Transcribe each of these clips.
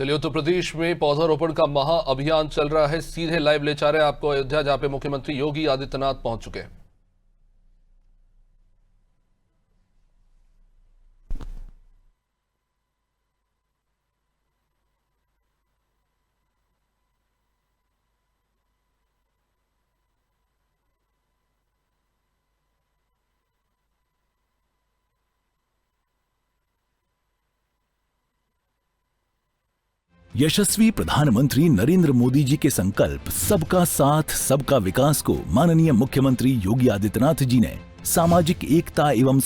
चलिए, उत्तर प्रदेश में पौधारोपण का महा अभियान चल रहा है। सीधे लाइव ले जा रहे हैं आपको अयोध्या, जहां पे मुख्यमंत्री योगी आदित्यनाथ पहुंच चुके हैं। यशस्वी प्रधानमंत्री नरेंद्र मोदी जी के संकल्प सबका साथ सबका विकास को माननीय मुख्यमंत्री योगी आदित्यनाथ जी ने सामाजिक एकता एवं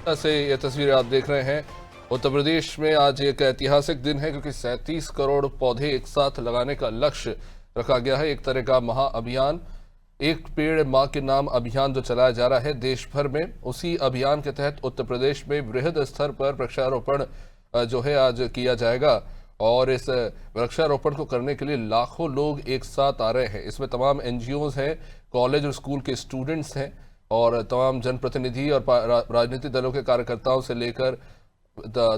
से ये तस्वीरें आप देख रहे हैं। उत्तर प्रदेश में आज एक ऐतिहासिक दिन है क्योंकि 37 करोड़ पौधे एक साथ लगाने का लक्ष्य रखा गया है। एक तरह का महाअभियान, एक पेड़ मां के नाम अभियान जो चलाया जा रहा है देश भर में, उसी अभियान के तहत उत्तर प्रदेश में वृहद स्तर पर वृक्षारोपण जो है आज किया जाएगा। और इस वृक्षारोपण को करने के लिए लाखों लोग एक साथ आ रहे हैं। इसमें तमाम एनजीओज हैं, कॉलेज और स्कूल के स्टूडेंट्स हैं और तमाम जनप्रतिनिधि और राजनीतिक दलों के कार्यकर्ताओं से लेकर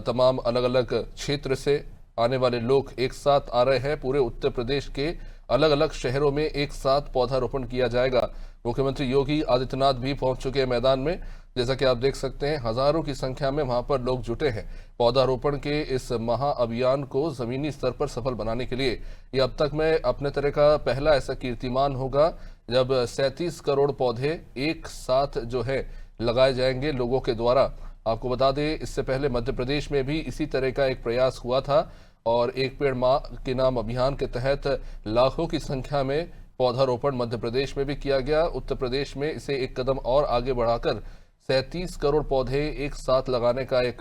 तमाम अलग अलग क्षेत्र से आने वाले लोग एक साथ आ रहे हैं। पूरे उत्तर प्रदेश के अलग अलग शहरों में एक साथ पौधारोपण किया जाएगा। मुख्यमंत्री योगी आदित्यनाथ भी पहुंच चुके हैं मैदान में। जैसा कि आप देख सकते हैं, हजारों की संख्या में वहां पर लोग जुटे हैं। पौधारोपण के इस महाअभियान को जमीनी स्तर पर सफल बनाने के लिए ये अब तक में अपने तरह का पहला ऐसा कीर्तिमान होगा जब 37 करोड़ पौधे एक साथ जो है लगाए जाएंगे लोगों के द्वारा। आपको बता दें, इससे पहले मध्य प्रदेश में भी इसी तरह का एक प्रयास हुआ था और एक पेड़ मां के नाम अभियान के तहत लाखों की संख्या में पौधारोपण मध्य प्रदेश में भी किया गया। उत्तर प्रदेश में इसे एक कदम और आगे बढ़ाकर 37 करोड़ पौधे एक साथ लगाने का एक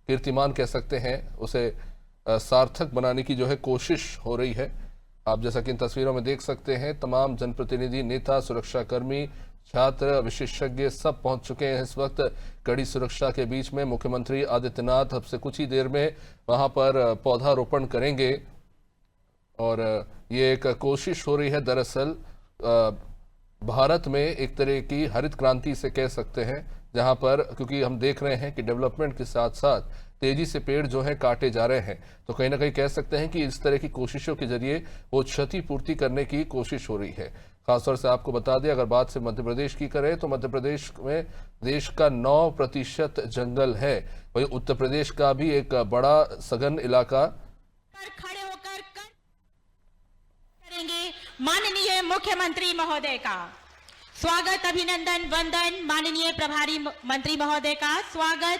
कीर्तिमान कह सकते हैं, उसे सार्थक बनाने की जो है कोशिश हो रही है। आप जैसा कि इन तस्वीरों में देख सकते हैं, तमाम जनप्रतिनिधि, नेता, सुरक्षाकर्मी, छात्र, विशेषज्ञ सब पहुंच चुके हैं। इस वक्त कड़ी सुरक्षा के बीच में मुख्यमंत्री आदित्यनाथ अब से कुछ ही देर में वहां पर पौधारोपण करेंगे और ये एक कोशिश हो रही है। दरअसल भारत में एक तरह की हरित क्रांति से कह सकते हैं, जहां पर क्योंकि हम देख रहे हैं कि डेवलपमेंट के साथ साथ तेजी से पेड़ जो है काटे जा रहे हैं, तो कहीं ना कहीं कह सकते हैं कि इस तरह की कोशिशों के जरिए वो क्षतिपूर्ति करने की कोशिश हो रही है। खासतौर से आपको बता दें, अगर बात से मध्य प्रदेश की करें तो मध्य प्रदेश में देश का 9% जंगल है। वही उत्तर प्रदेश का भी एक बड़ा सघन इलाका खड़े होकर करेंगे माननीय मुख्यमंत्री महोदय का स्वागत, अभिनंदन, वंदन। माननीय प्रभारी मंत्री महोदय का स्वागत,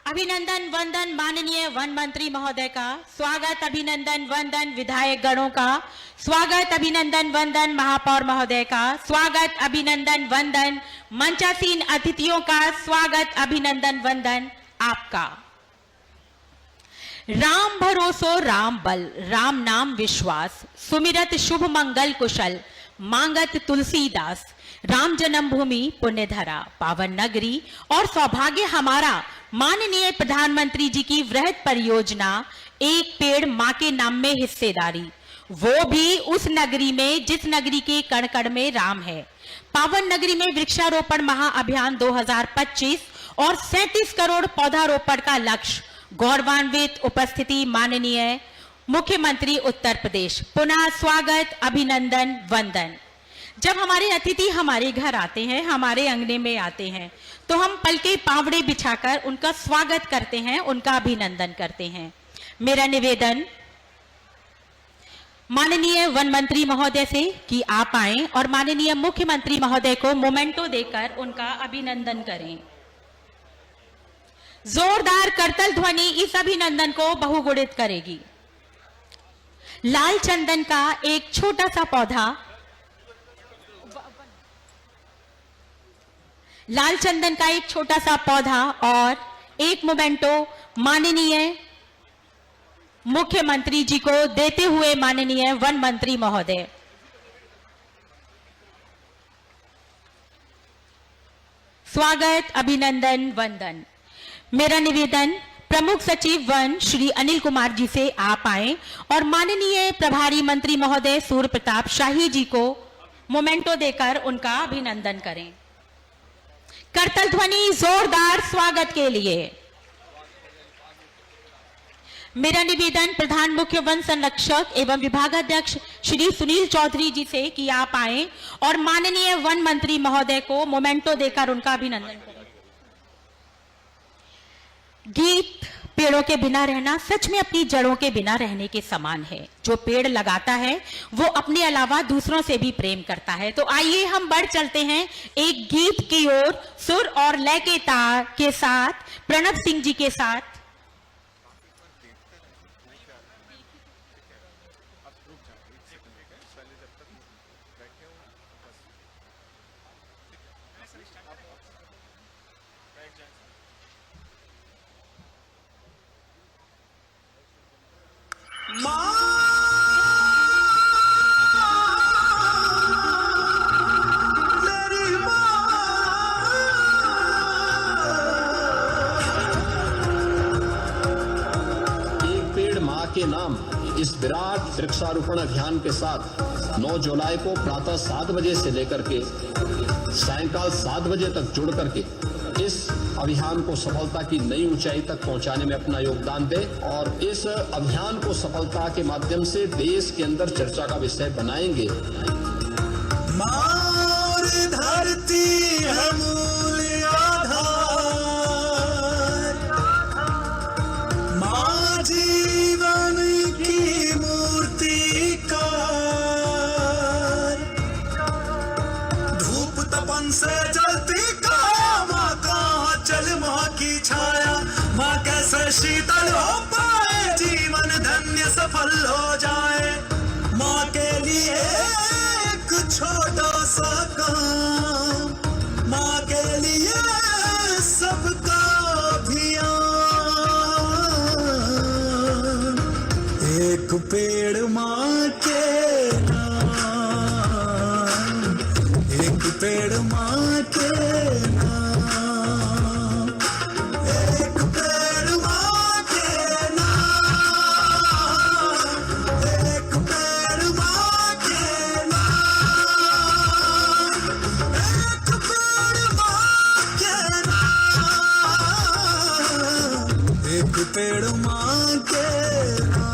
अभिनंदन, वंदन। माननीय वन मंत्री महोदय का स्वागत, अभिनंदन, वंदन। विधायक गणों का स्वागत, अभिनंदन, वंदन। महापौर महोदय का स्वागत, अभिनंदन, वंदन। मंचासीन अतिथियों का स्वागत, अभिनंदन, वंदन आपका। राम भरोसो राम बल, राम नाम विश्वास, सुमिरत शुभ मंगल कुशल, मांगत तुलसीदास। राम जन्मभूमि पुण्य धरा, पावन नगरी और सौभाग्य हमारा। माननीय प्रधानमंत्री जी की वृहद परियोजना एक पेड़ मां के नाम में हिस्सेदारी, वो भी उस नगरी में जिस नगरी के कण कण में राम है। पावन नगरी में वृक्षारोपण महाअभियान 2025 और 37 करोड़ पौधारोपण का लक्ष्य। गौरवान्वित उपस्थिति माननीय मुख्यमंत्री उत्तर प्रदेश, पुनः स्वागत, अभिनंदन, वंदन। जब हमारे अतिथि हमारे घर आते हैं, हमारे अंगने में आते हैं, तो हम पलके पावड़े बिछाकर उनका स्वागत करते हैं, उनका अभिनंदन करते हैं। मेरा निवेदन माननीय वन मंत्री महोदय से कि आप आएं और माननीय मुख्यमंत्री महोदय को मोमेंटो देकर उनका अभिनंदन करें। जोरदार करतल ध्वनि इस अभिनंदन को बहुगुणित करेगी। लाल चंदन का एक छोटा सा पौधा, लाल चंदन का एक छोटा सा पौधा और एक मोमेंटो माननीय मुख्यमंत्री जी को देते हुए माननीय वन मंत्री महोदय। स्वागत, अभिनंदन, वंदन। मेरा निवेदन प्रमुख सचिव वन श्री अनिल कुमार जी से आप आए और माननीय प्रभारी मंत्री महोदय सूर्य प्रताप शाही जी को मोमेंटो देकर उनका अभिनंदन करें। करतल ध्वनि जोरदार स्वागत के लिए। मेरा निवेदन प्रधान मुख्य वन संरक्षक एवं विभागाध्यक्ष श्री सुनील चौधरी जी से कि आप आए और माननीय वन मंत्री महोदय को मोमेंटो देकर उनका अभिनंदन करें। गीत पेड़ों के बिना रहना सच में अपनी जड़ों के बिना रहने के समान है। जो पेड़ लगाता है वो अपने अलावा दूसरों से भी प्रेम करता है। तो आइए हम बढ़ चलते हैं एक गीत की ओर, सुर और लय के तार के साथ, प्रणव सिंह जी के साथ। एक पेड़ मां के नाम इस विराट वृक्षारोपण अभियान के साथ 9 जुलाई को प्रातः 7 बजे से लेकर के सायंकाल 7 बजे तक जुड़ करके इस अभियान को सफलता की नई ऊंचाई तक पहुंचाने में अपना योगदान दे और इस अभियान को सफलता के माध्यम से देश के अंदर चर्चा का विषय बनाएंगे। मार धरती है मूल आधार, मां जीवन की मूर्ति का धूप तपन से जलती काया, मां कहाँ चल मां की छाया, मां कैसे शीतल हो पाए, जीवन धन्य सफल हो जाए। मां के लिए एक छोटा सा काम, मां के लिए सबका अभियान। एक पेड़ मां के नाम, एक पेड़ मां के नाम, एक पेड़ मां के नाम, एक पेड़ मां के नाम, एक पेड़ मां के नाम, एक पेड़ मां के नाम।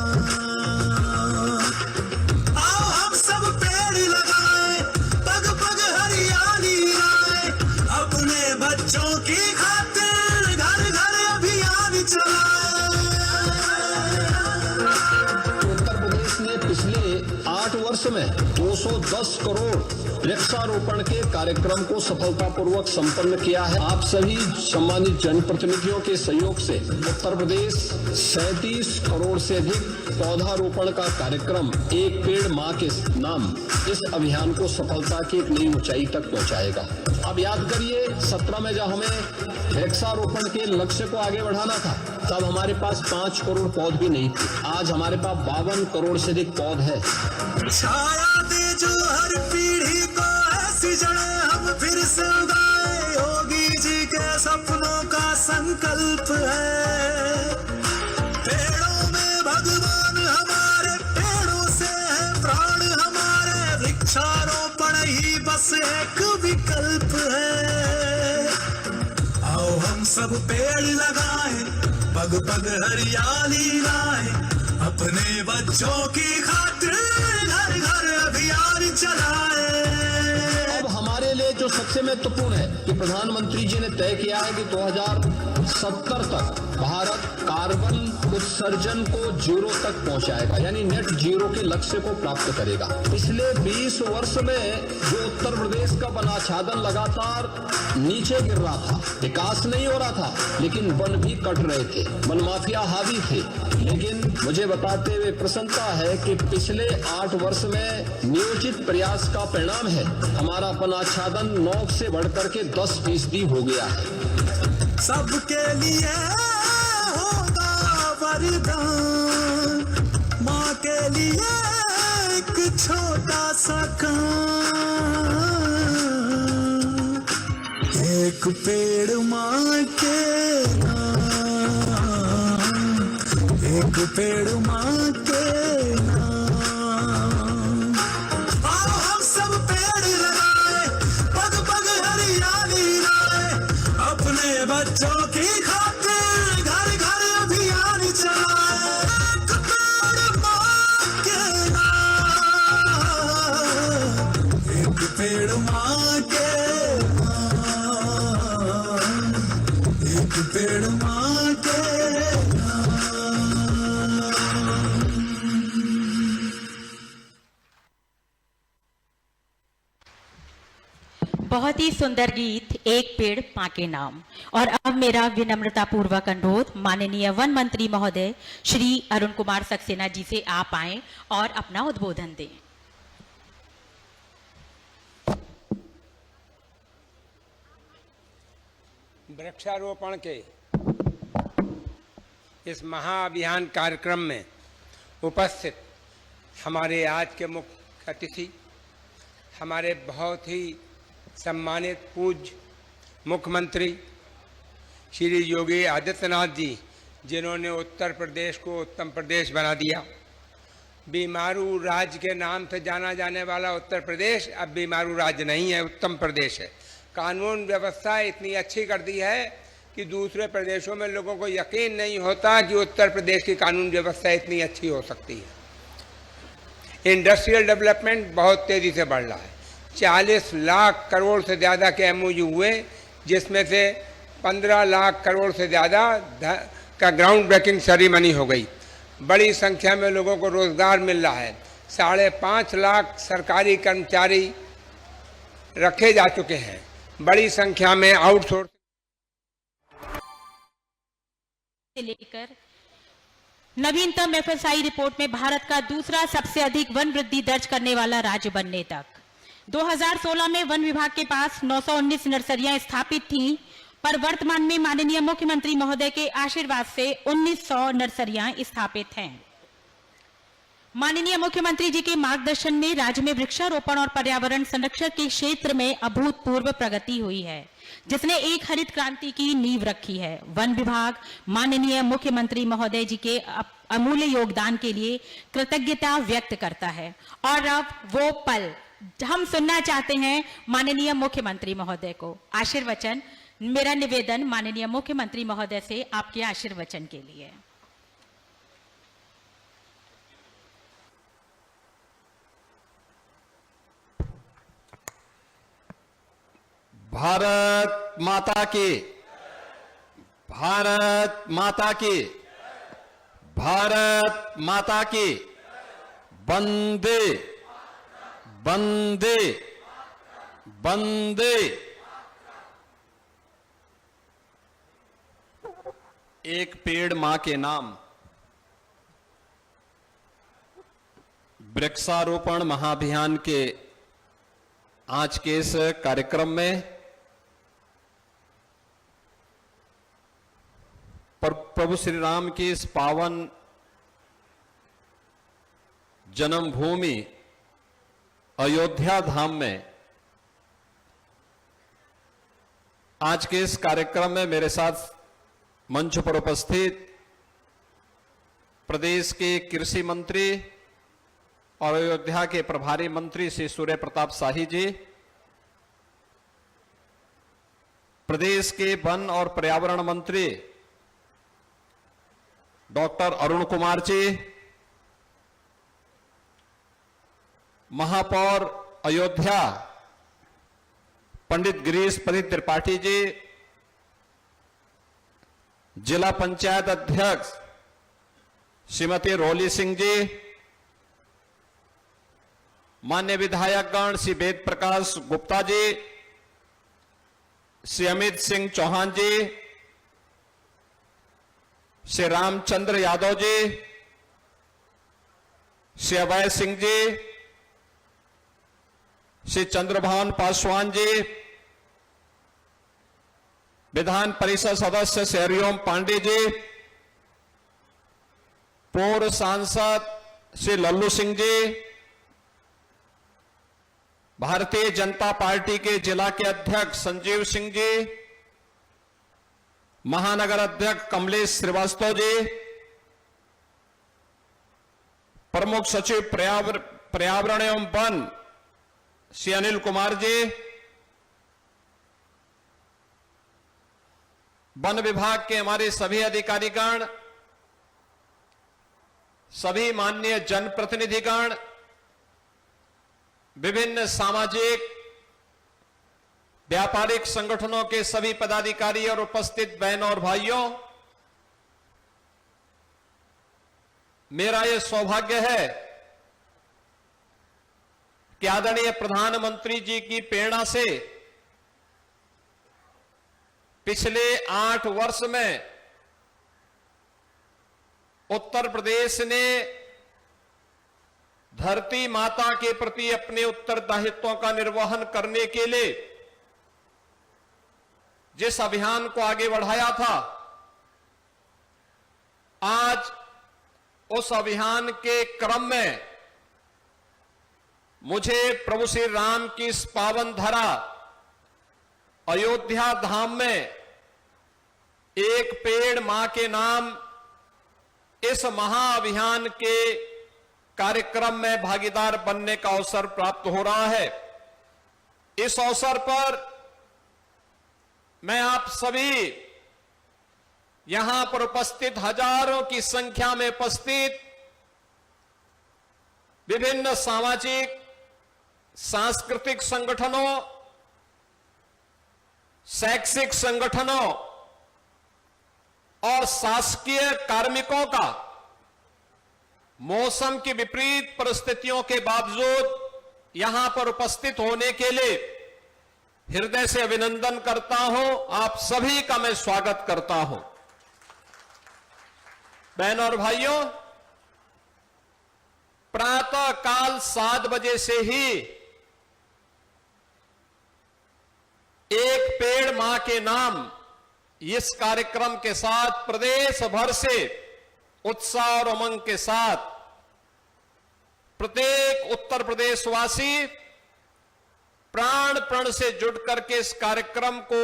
आओ हम सब पेड़ लगाएं, पग पग हरियाली लाएं, अपने बच्चों की खातिर घर घर अभियान चलाएं। उत्तर प्रदेश ने पिछले 8 वर्ष में 210 करोड़ वृक्षारोपण के कार्यक्रम को सफलतापूर्वक संपन्न किया है। आप सभी सम्मानित जनप्रतिनिधियों के सहयोग से उत्तर प्रदेश 37 करोड़ से अधिक पौधारोपण का कार्यक्रम एक पेड़ मां के नाम इस अभियान को सफलता की एक नई ऊंचाई तक पहुंचाएगा। अब याद करिए 17 में जब हमें वृक्षारोपण के लक्ष्य को आगे बढ़ाना था तब हमारे पास 5 करोड़ पौध भी नहीं थे। आज हमारे पास 52 करोड़ से अधिक पौध है। छाया दे जो हर पीढ़ी को ऐसी जड़ें हम फिर से उगाए, योगी जी के सपनों का संकल्प है। पेड़ों में भगवान हमारे, पेड़ों से है प्राण हमारे, वृक्षारोपण ही बस एक विकल्प है। आओ हम सब पेड़ लगाएं, पग पग हरियाली लाएं, अपने बच्चों की खातिर घर घर अभियान चलाएं। अब हमारे लिए जो सबसे महत्वपूर्ण है कि प्रधानमंत्री जी ने तय किया है कि 2070 तक भारत कार्बन उत्सर्जन को 0 तक पहुंचाएगा, यानी नेट जीरो के लक्ष्य को प्राप्त करेगा। पिछले 20 वर्ष में जो उत्तर प्रदेश का वनाच्छादन लगातार नीचे गिर रहा था, विकास नहीं हो रहा था, लेकिन वन भी कट रहे थे, वन माफिया हावी थे। लेकिन मुझे बताते हुए प्रसन्नता है कि पिछले 8 वर्ष में नियोजित प्रयास का परिणाम है हमारा वनाच्छादन 9 से बढ़कर के 10% हो गया है। सबके लिए होगा वरदान, माँ के लिए एक छोटा सा काम। एक पेड़ माँ के नाम, एक पेड़ माँ के नाम। आओ हम सब पेड़ लगाए, पग पग हरियाली लाए, अपने बच्चों की खातिर घर घर अभियान चलाए। एक पेड़ माँ के नाम, एक पेड़ माँ के नाम, एक पेड़ माँ के नाम। बहुत ही सुंदर गीत एक पेड़ मां के नाम। और अब मेरा विनम्रता पूर्वक अनुरोध माननीय वन मंत्री महोदय श्री अरुण कुमार सक्सेना जी से आप आएं और अपना उद्बोधन दें। वृक्षारोपण के इस महाअभियान कार्यक्रम में उपस्थित हमारे आज के मुख्य अतिथि, हमारे बहुत ही सम्मानित पूज्य मुख्यमंत्री श्री योगी आदित्यनाथ जी, जिन्होंने उत्तर प्रदेश को उत्तम प्रदेश बना दिया। बीमारू राज्य के नाम से जाना जाने वाला उत्तर प्रदेश अब बीमारू राज्य नहीं है, उत्तम प्रदेश है। कानून व्यवस्था इतनी अच्छी कर दी है कि दूसरे प्रदेशों में लोगों को यकीन नहीं होता कि उत्तर प्रदेश की कानून व्यवस्था इतनी अच्छी हो सकती है। इंडस्ट्रियल डेवलपमेंट बहुत तेज़ी से बढ़ रहा है। 40 लाख करोड़ से ज़्यादा के MOU हुए, जिसमें से 15 लाख करोड़ से ज़्यादा का ग्राउंड ब्रेकिंग सेरेमनी हो गई। बड़ी संख्या में लोगों को रोजगार मिल रहा है। 5.5 लाख सरकारी कर्मचारी रखे जा चुके हैं। बड़ी संख्या में आउटसोर्स से लेकर नवीनतम FSI रिपोर्ट में भारत का दूसरा सबसे अधिक वन वृद्धि दर्ज करने वाला राज्य बनने तक 2016 में वन विभाग के पास 919 नर्सरियां स्थापित थीं, पर वर्तमान में माननीय मुख्यमंत्री महोदय के आशीर्वाद से 1900 नर्सरियां स्थापित हैं। माननीय मुख्यमंत्री जी के मार्गदर्शन में राज्य में वृक्षारोपण और पर्यावरण संरक्षण के क्षेत्र में अभूतपूर्व प्रगति हुई है, जिसने एक हरित क्रांति की नींव रखी है। वन विभाग माननीय मुख्यमंत्री महोदय जी के अमूल्य योगदान के लिए कृतज्ञता व्यक्त करता है। और अब वो पल हम सुनना चाहते हैं माननीय मुख्यमंत्री महोदय को। आशीर्वचन, मेरा निवेदन माननीय मुख्यमंत्री महोदय से आपके आशीर्वचन के लिए। भारत माता की, भारत माता की, भारत माता की, वंदे वंदे वंदे। एक पेड़ मां के नाम वृक्षारोपण महाअभियान के आज के इस कार्यक्रम में प्रभु श्री राम की इस पावन जन्मभूमि अयोध्या धाम में आज के इस कार्यक्रम में मेरे साथ मंच पर उपस्थित प्रदेश के कृषि मंत्री और अयोध्या के प्रभारी मंत्री श्री सूर्य प्रताप शाही जी, प्रदेश के वन और पर्यावरण मंत्री डॉक्टर अरुण कुमार जी, महापौर अयोध्या पंडित गिरीश पति त्रिपाठी जी, जिला पंचायत अध्यक्ष श्रीमती रोली सिंह जी, मान्य विधायकगण श्री वेद प्रकाश गुप्ता जी, श्री अमित सिंह चौहान जी, श्री रामचंद्र यादव जी, श्री अभय सिंह जी, श्री चंद्रभान पासवान जी, विधान परिषद सदस्य श्री हरिओम पांडे जी, पूर्व सांसद श्री लल्लू सिंह जी, भारतीय जनता पार्टी के जिला के अध्यक्ष संजीव सिंह जी, महानगर अध्यक्ष कमलेश श्रीवास्तव जी, प्रमुख सचिव पर्यावरण एवं वन श्री अनिल कुमार जी, वन विभाग के हमारे सभी अधिकारीगण, सभी माननीय जनप्रतिनिधिगण, विभिन्न सामाजिक व्यापारिक संगठनों के सभी पदाधिकारी और उपस्थित बहनों और भाइयों, मेरा यह सौभाग्य है कि आदरणीय प्रधानमंत्री जी की प्रेरणा से पिछले 8 वर्ष में उत्तर प्रदेश ने धरती माता के प्रति अपने उत्तरदायित्वों का निर्वहन करने के लिए जिस अभियान को आगे बढ़ाया था, आज उस अभियान के क्रम में मुझे प्रभु श्री राम की इस पावन धरा अयोध्या धाम में एक पेड़ मां के नाम इस महाअभियान के कार्यक्रम में भागीदार बनने का अवसर प्राप्त हो रहा है। इस अवसर पर मैं आप सभी यहां पर उपस्थित हजारों की संख्या में उपस्थित विभिन्न सामाजिक सांस्कृतिक संगठनों, शैक्षिक संगठनों और शासकीय कार्मिकों का मौसम की विपरीत परिस्थितियों के बावजूद यहां पर उपस्थित होने के लिए हृदय से अभिनंदन करता हूं। आप सभी का मैं स्वागत करता हूं। बहनों और भाइयों, प्रातः काल 7 बजे से ही एक पेड़ मां के नाम इस कार्यक्रम के साथ प्रदेश भर से उत्साह और उमंग के साथ प्रत्येक उत्तर प्रदेशवासी प्राण प्रण से जुड़ करके इस कार्यक्रम को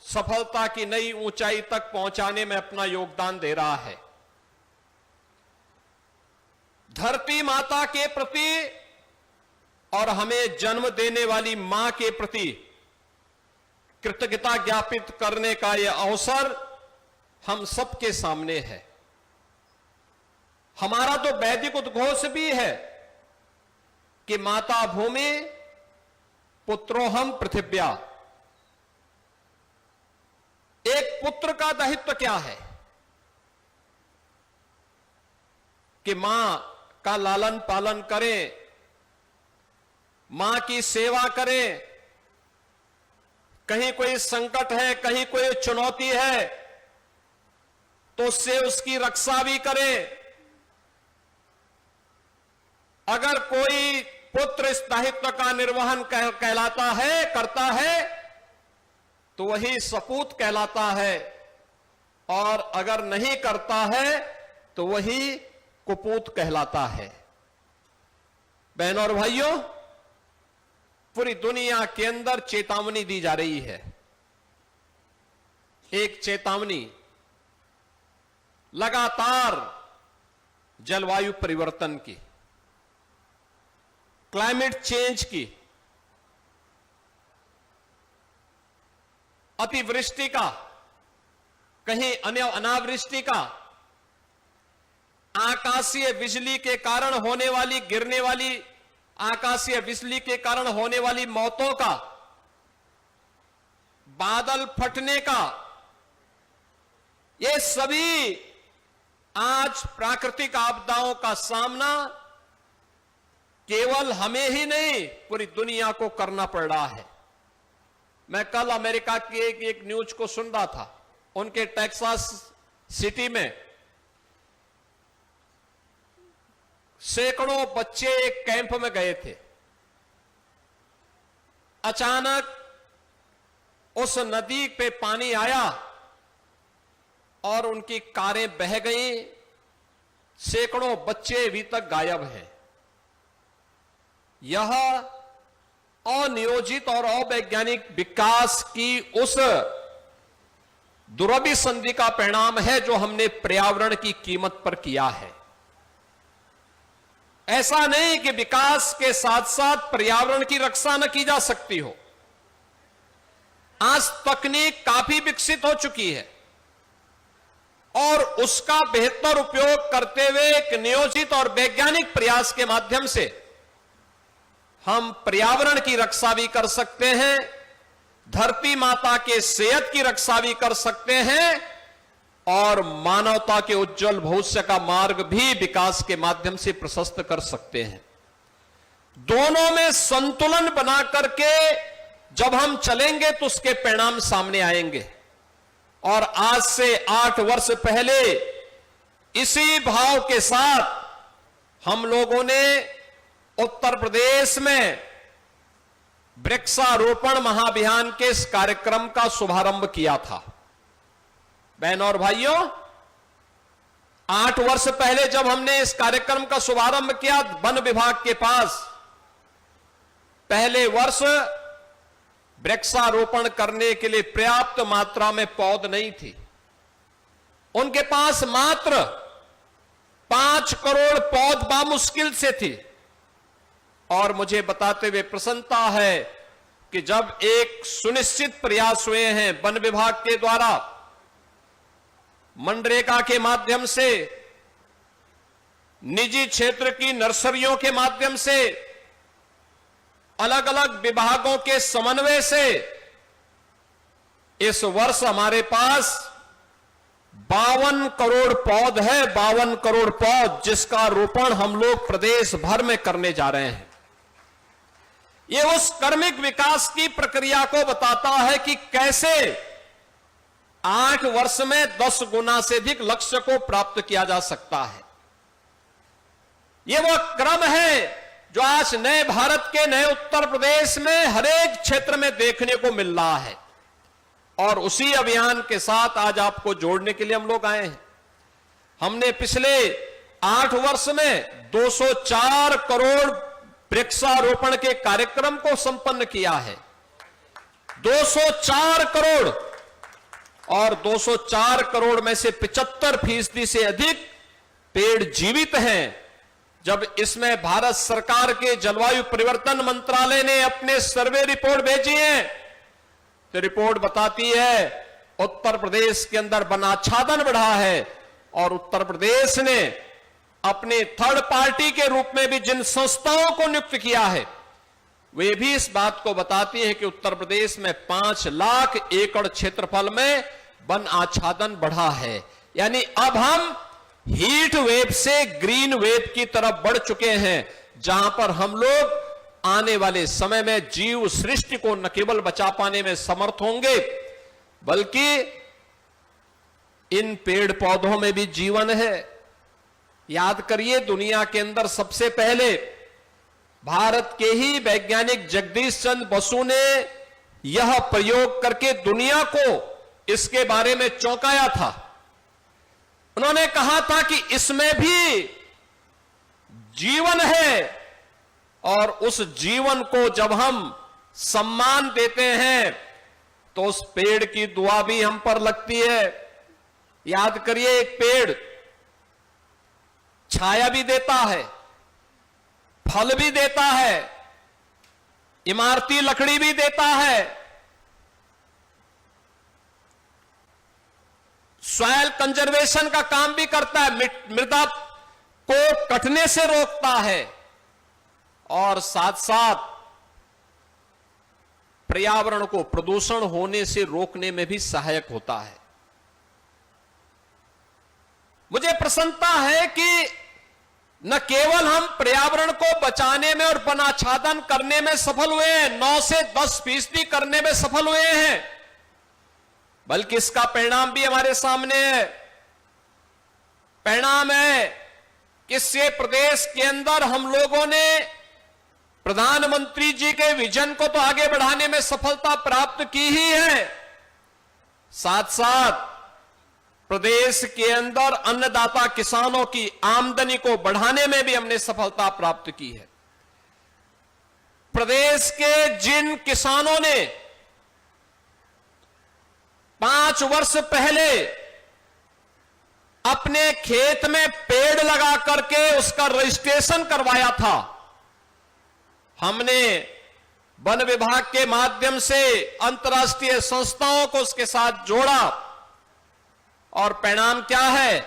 सफलता की नई ऊंचाई तक पहुंचाने में अपना योगदान दे रहा है। धरती माता के प्रति और हमें जन्म देने वाली मां के प्रति कृतज्ञता ज्ञापित करने का यह अवसर हम सबके सामने है। हमारा तो वैदिक उद्घोष भी है कि माता भूमि पुत्रोहम पृथिव्या। एक पुत्र का दायित्व क्या है कि मां का लालन पालन करें, मां की सेवा करें। कहीं कोई संकट है, कहीं कोई चुनौती है तो उससे उसकी रक्षा भी करें। अगर कोई पुत्र इस दायित्व का निर्वहन करता है तो वही सपूत कहलाता है, और अगर नहीं करता है तो वही कुपूत कहलाता है। बहनों और भाइयों, पूरी दुनिया के अंदर चेतावनी दी जा रही है। एक चेतावनी लगातार जलवायु परिवर्तन की, क्लाइमेट चेंज की, अतिवृष्टि का, कहीं अनावृष्टि का, आकाशीय बिजली के कारण होने वाली, गिरने वाली आकाशीय बिजली के कारण होने वाली मौतों का, बादल फटने का, ये सभी आज प्राकृतिक आपदाओं का सामना केवल हमें ही नहीं पूरी दुनिया को करना पड़ रहा है। मैं कल अमेरिका की एक न्यूज को सुन रहा था। उनके टेक्सास सिटी में सैकड़ों बच्चे एक कैंप में गए थे। अचानक उस नदी पे पानी आया और उनकी कारें बह गईं। सैकड़ों बच्चे अभी तक गायब हैं। यह अनियोजित और अवैज्ञानिक विकास की उस दुरभिसंधि का परिणाम है जो हमने पर्यावरण की कीमत पर किया है। ऐसा नहीं कि विकास के साथ साथ पर्यावरण की रक्षा न की जा सकती हो। आज तकनीक काफी विकसित हो चुकी है और उसका बेहतर उपयोग करते हुए एक नियोजित और वैज्ञानिक प्रयास के माध्यम से हम पर्यावरण की रक्षा भी कर सकते हैं, धरती माता के सेहत की रक्षा भी कर सकते हैं और मानवता के उज्जवल भविष्य का मार्ग भी विकास के माध्यम से प्रशस्त कर सकते हैं। दोनों में संतुलन बना करके जब हम चलेंगे तो उसके परिणाम सामने आएंगे। और आज से 8 वर्ष पहले इसी भाव के साथ हम लोगों ने उत्तर प्रदेश में वृक्षारोपण महाअभियान के इस कार्यक्रम का शुभारंभ किया था। बहनों और भाइयों, 8 वर्ष पहले जब हमने इस कार्यक्रम का शुभारंभ किया, वन विभाग के पास पहले वर्ष वृक्षारोपण करने के लिए पर्याप्त मात्रा में पौध नहीं थी। उनके पास मात्र 5 करोड़ पौध बामुश्किल से थी। और मुझे बताते हुए प्रसन्नता है कि जब एक सुनिश्चित प्रयास हुए हैं वन विभाग के द्वारा, मनरेगा के माध्यम से, निजी क्षेत्र की नर्सरियों के माध्यम से, अलग अलग विभागों के समन्वय से इस वर्ष हमारे पास 52 करोड़ पौध है। 52 करोड़ पौध जिसका रोपण हम लोग प्रदेश भर में करने जा रहे हैं। ये उस कर्मिक विकास की प्रक्रिया को बताता है कि कैसे 8 वर्ष में 10 गुना से अधिक लक्ष्य को प्राप्त किया जा सकता है। ये वह क्रम है जो आज नए भारत के नए उत्तर प्रदेश में हर एक क्षेत्र में देखने को मिल रहा है। और उसी अभियान के साथ आज आपको जोड़ने के लिए हम लोग आए हैं। हमने पिछले 8 वर्ष में 204 करोड़ वृक्षारोपण के कार्यक्रम को संपन्न किया है। 204 करोड़, और 204 करोड़ में से 75% से अधिक पेड़ जीवित हैं। जब इसमें भारत सरकार के जलवायु परिवर्तन मंत्रालय ने अपने सर्वे रिपोर्ट भेजी है, तो रिपोर्ट बताती है उत्तर प्रदेश के अंदर वनाच्छादन बढ़ा है। और उत्तर प्रदेश ने अपने थर्ड पार्टी के रूप में भी जिन संस्थाओं को नियुक्त किया है, वे भी इस बात को बताती है कि उत्तर प्रदेश में 5 लाख एकड़ क्षेत्रफल में वन आच्छादन बढ़ा है। यानी अब हम हीट वेव से ग्रीन वेव की तरफ बढ़ चुके हैं, जहां पर हम लोग आने वाले समय में जीव सृष्टि को न केवल बचा पाने में समर्थ होंगे, बल्कि इन पेड़ पौधों में भी जीवन है। याद करिए, दुनिया के अंदर सबसे पहले भारत के ही वैज्ञानिक जगदीश चंद्र बसु ने यह प्रयोग करके दुनिया को इसके बारे में चौंकाया था। उन्होंने कहा था कि इसमें भी जीवन है, और उस जीवन को जब हम सम्मान देते हैं तो उस पेड़ की दुआ भी हम पर लगती है। याद करिए, एक पेड़ छाया भी देता है, फल भी देता है, इमारती लकड़ी भी देता है, सॉइल कंजर्वेशन का काम भी करता है, मृदा को कटने से रोकता है, और साथ साथ पर्यावरण को प्रदूषण होने से रोकने में भी सहायक होता है। मुझे प्रसन्नता है कि न केवल हम पर्यावरण को बचाने में और वनाच्छादन करने में सफल हुए हैं, 9 से 10% करने में सफल हुए हैं, बल्कि इसका परिणाम भी हमारे सामने है। परिणाम है कि इससे प्रदेश के अंदर हम लोगों ने प्रधानमंत्री जी के विजन को तो आगे बढ़ाने में सफलता प्राप्त की ही है, साथ साथ प्रदेश के अंदर अन्नदाता किसानों की आमदनी को बढ़ाने में भी हमने सफलता प्राप्त की है। प्रदेश के जिन किसानों ने 5 वर्ष पहले अपने खेत में पेड़ लगा करके उसका रजिस्ट्रेशन करवाया था, हमने वन विभाग के माध्यम से अंतर्राष्ट्रीय संस्थाओं को उसके साथ जोड़ा, और परिणाम क्या है?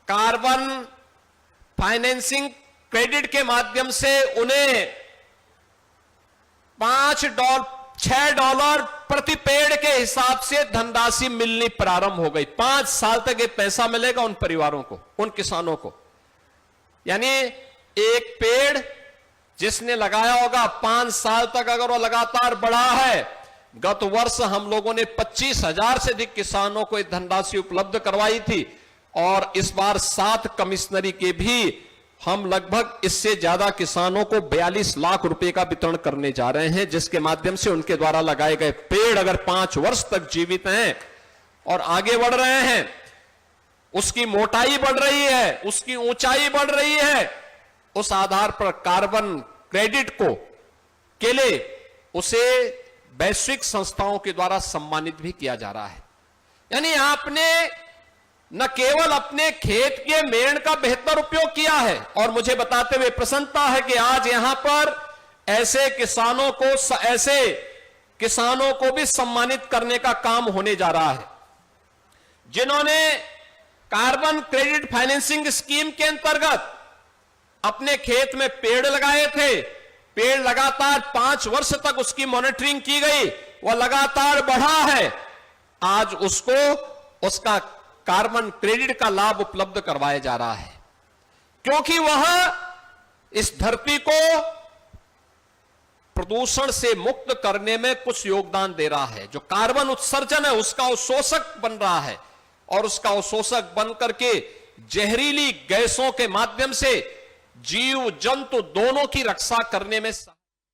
कार्बन फाइनेंसिंग क्रेडिट के माध्यम से उन्हें $6 प्रति पेड़ के हिसाब से धनराशि मिलनी प्रारंभ हो गई। 5 साल तक ये पैसा मिलेगा उन परिवारों को, उन किसानों को। यानी एक पेड़ जिसने लगाया होगा 5 साल तक अगर वो लगातार बढ़ा है, गत वर्ष हम लोगों ने 25,000 से अधिक किसानों को धनराशि उपलब्ध करवाई थी, और इस बार 7 कमिश्नरी के भी हम लगभग इससे ज्यादा किसानों को 42 लाख रुपए का वितरण करने जा रहे हैं, जिसके माध्यम से उनके द्वारा लगाए गए पेड़ अगर 5 वर्ष तक जीवित हैं और आगे बढ़ रहे हैं, उसकी मोटाई बढ़ रही है, उसकी ऊंचाई बढ़ रही है, उस आधार पर कार्बन क्रेडिट के लिए उसे वैश्विक संस्थाओं के द्वारा सम्मानित भी किया जा रहा है। यानी आपने न केवल अपने खेत के मेड़ का बेहतर उपयोग किया है, और मुझे बताते हुए प्रसन्नता है कि आज यहां पर ऐसे किसानों को भी सम्मानित करने का काम होने जा रहा है, जिन्होंने कार्बन क्रेडिट फाइनेंसिंग स्कीम के अंतर्गत अपने खेत में पेड़ लगाए थे। पेड़ लगातार 5 वर्ष तक उसकी मॉनिटरिंग की गई, वह लगातार बढ़ा है। आज उसका कार्बन क्रेडिट का लाभ उपलब्ध करवाया जा रहा है, क्योंकि वह इस धरती को प्रदूषण से मुक्त करने में कुछ योगदान दे रहा है। जो कार्बन उत्सर्जन है उसका अवशोषक बन रहा है, और उसका अवशोषक बन करके जहरीली गैसों के माध्यम से जीव जंतु दोनों की रक्षा करने में